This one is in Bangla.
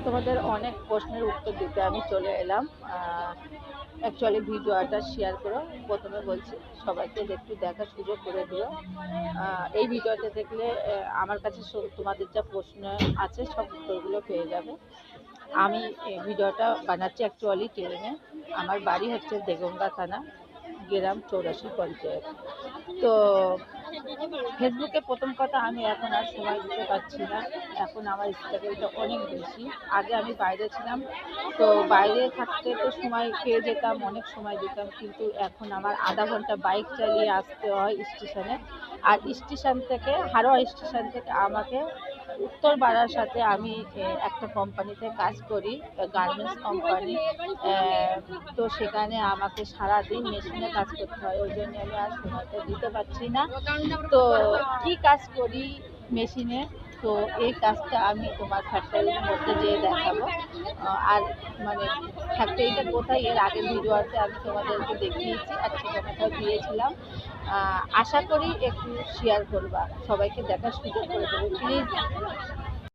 তোমাদের অনেক প্রশ্নের উত্তর দিতে আমি চলে এলাম। অ্যাকচুয়ালি ভিডিওটা শেয়ার করো। প্রথমে বলছি সবাইকে একটু দেখার সুযোগ করে দিও। এই ভিডিওটা দেখলে আমার কাছে তোমাদের যা প্রশ্ন আছে সব উত্তরগুলো পেয়ে যাবে। আমি ভিডিওটা বানাচ্ছি অ্যাকচুয়ালি ট্রেনে। আমার বাড়ি হচ্ছে দেগঙ্গা থানা, গ্রাম 84 পঞ্চায়েত। তো ফেসবুকে প্রথম কথা আমি এখন আর সময় দিতে পারছি না। এখন আমার স্ট্রাগলটা অনেক বেশি। আগে আমি বাইরে ছিলাম, তো বাইরে থাকতে তো সময় পেয়ে যেতাম, অনেক সময় দিতাম, কিন্তু এখন আমার আধা ঘন্টা বাইক চালিয়ে আসতে হয় স্টেশনে। আর স্টেশন থেকে হারোয়া স্টেশন থেকে আমাকে উত্তর পাড়ার সাথে আমি একটা কোম্পানিতে কাজ করি, গার্মেন্টস কোম্পানি। তো সেখানে আমাকে সারাদিন মেশিনে কাজ করতে হয়, ওই জন্য আমি আর সময়টা দিতে পারছি না। তো কি কাজ করি মেশিনে, তো এই কাজটা আমি তোমার ফ্যাক্টরির মধ্যে যেয়ে দেখাবো। আর মানে ফ্যাক্টরিটা কোথায় এর আগের ভিডিওতে আমি তোমাদেরকে দেখিয়েছি আর ঠিকানাটাও দিয়েছিলাম। আশা করি একটু শেয়ার করবা, সবাইকে দেখার সুযোগ করে দেবে প্লিজ।